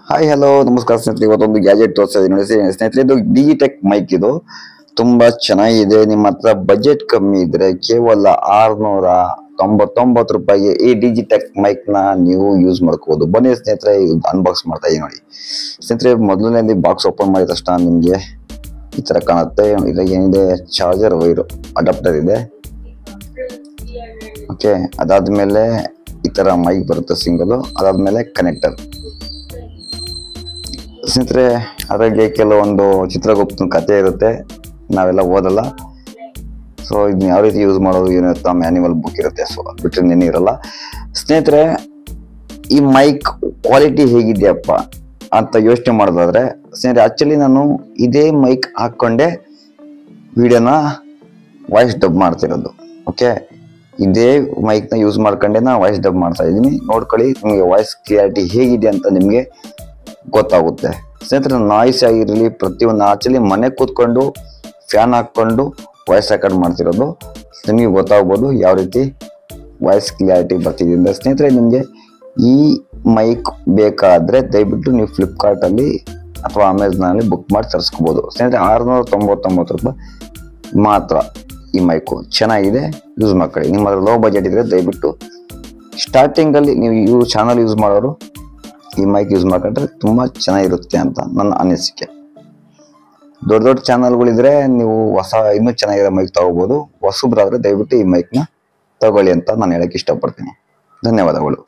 Hi hello ನಮಸ್ಕಾರ ಸ್ನೇಹಿತರೆ, ಇವತ್ತೊಂದು ಗ್ಯಾಜೆಟ್ ತೋರಿಸ್ತಾ ಇದೀನಿ ನೋಡಿ ಸ್ನೇಹಿತರೆ. ಇದು ಡಿಜಿಟೆಕ್ ಮೈಕ್. ಇದು ತುಂಬಾ ಚೆನ್ನಾಗಿದೆ. ನಿಮ್ಮ ಹತ್ರ ಬಜೆಟ್ ಕಮ್ಮಿ ಇದ್ರೆ ಕೇವಲ 699 ರೂಪಾಯಿಗೆ ಈ ಡಿಜಿಟೆಕ್ ಮೈಕ್ ನ ನೀವು ಯೂಸ್ ಮಾಡ್ಕೋಬಹುದು. ಬನ್ನಿ ಸ್ನೇಹಿತರೆ, ಅನ್ಬಾಕ್ಸ್ ಮಾಡ್ತಾ ಇದೀನಿ ನೋಡಿ ಸ್ನೇಹಿತರೆ. ಮೊದಲನೇದು ಬಾಕ್ಸ್ ಓಪನ್ ಮಾಡಿದ ತಕ್ಷಣ ನಿಮ್ಗೆ ಈ ತರ ಕಾಣುತ್ತೆ. ಇದ್ರಾಗ ಏನಿದೆ, ಚಾರ್ಜರ್ ವೈರ್ ಅಡಾಪ್ಟರ್ ಇದೆ. ಓಕೆ, ಅದಾದ್ಮೇಲೆ ಈ ತರ ಮೈಕ್ ಬರುತ್ತೆ ಸಿಂಗಲ್. ಅದಾದ್ಮೇಲೆ ಕನೆಕ್ಟರ್ ಸ್ನೇಹಿತರೆ. ಅದರಲ್ಲಿ ಕೆಲವೊಂದು ಚಿತ್ರಗುಪ್ತನ ಕಥೆ ಇರುತ್ತೆ, ನಾವೆಲ್ಲ ಓದಲ್ಲ. ಸೊ ಇದನ್ನ ಯಾವ ರೀತಿ ಯೂಸ್ ಮಾಡೋದು ಏನಿರುತ್ತ ಮ್ಯಾನ್ಯುವಲ್ ಬುಕ್ ಇರುತ್ತೆ. ಸೊ ಬಿಟ್ಟರೆ ನೆನೆ ಇರಲ್ಲ ಸ್ನೇಹಿತರೆ. ಈ ಮೈಕ್ ಕ್ವಾಲಿಟಿ ಹೇಗಿದೆಯಪ್ಪ ಅಂತ ಯೋಚನೆ ಮಾಡೋದಾದ್ರೆ ಸ್ನೇಹಿತರೆ, ಆಕ್ಚುಲಿ ನಾನು ಇದೇ ಮೈಕ್ ಹಾಕೊಂಡೆ ವಿಡಿಯೋನ ವಾಯ್ಸ್ ಡಬ್ ಮಾಡ್ತಿರೋದು. ಓಕೆ, ಇದೇ ಮೈಕ್ ನ ಯೂಸ್ ಮಾಡ್ಕೊಂಡೆ ನಾ ವಾಯ್ಸ್ ಡಬ್ ಮಾಡ್ತಾ ಇದ್ದೀನಿ. ನೋಡ್ಕೊಳ್ಳಿ, ನಿಮಗೆ ವಾಯ್ಸ್ ಕ್ಲಿಯಾರಿಟಿ ಹೇಗಿದೆ ಅಂತ ನಿಮ್ಗೆ ಗೊತ್ತಾಗುತ್ತೆ ಸ್ನೇಹಿತರೆ. ನಾಯ್ಸ್ ಆಗಿರಲಿ ಪ್ರತಿಯೊಂದು, ಆಕ್ಚುಲಿ ಮನೆ ಕೂತ್ಕೊಂಡು ಫ್ಯಾನ್ ಹಾಕೊಂಡು ವಾಯ್ಸ್ ರೆಕಾರ್ಡ್ ಮಾಡ್ತಿರೋದು. ನಿಮಗೆ ಗೊತ್ತಾಗ್ಬೋದು ಯಾವ ರೀತಿ ವಾಯ್ಸ್ ಕ್ಲಿಯಾರಿಟಿ ಬರ್ತಿದೆ ಅಂತ ಸ್ನೇಹಿತರೆ. ನಿಮಗೆ ಈ ಮೈಕ್ ಬೇಕಾದ್ರೆ ದಯವಿಟ್ಟು ನೀವು ಫ್ಲಿಪ್ಕಾರ್ಟ್ ಅಲ್ಲಿ ಅಥವಾ ಅಮೆಝಾನ್ ಅಲ್ಲಿ ಬುಕ್ ಮಾಡಿ ತರಿಸ್ಕೋಬಹುದು ಸ್ನೇಹಿತರೆ. 699 ರೂಪಾಯಿ ಮಾತ್ರ. ಈ ಮೈಕು ಚೆನ್ನಾಗಿದೆ, ಯೂಸ್ ಮಾಡ್ಕೊಳ್ಳಿ. ನಿಮ್ಮ ಹತ್ರ ಲೋ ಬಜೆಟ್ ಇದ್ರೆ ದಯವಿಟ್ಟು ಸ್ಟಾರ್ಟಿಂಗ್ ಅಲ್ಲಿ ನೀವು ಚಾನಲ್ ಯೂಸ್ ಮಾಡೋರು ಈ ಮೈಕ್ ಯೂಸ್ ಮಾಡ್ಕೊಂಡ್ರೆ ತುಂಬಾ ಚೆನ್ನಾಗಿರುತ್ತೆ ಅಂತ ನನ್ನ ಅನಿಸಿಕೆ. ದೊಡ್ಡ ದೊಡ್ಡ ಚಾನಲ್ಗಳಿದ್ರೆ ನೀವು ಇನ್ನೂ ಚೆನ್ನಾಗಿರೋ ಮೈಕ್ ತಗೋಬಹುದು. ಹೊಸಬ್ರಾದ್ರೆ ದಯವಿಟ್ಟು ಈ ಮೈಕ್ ನ ತಗೊಳ್ಳಿ ಅಂತ ನಾನು ಹೇಳಕ್ ಇಷ್ಟಪಡ್ತೀನಿ. ಧನ್ಯವಾದಗಳು.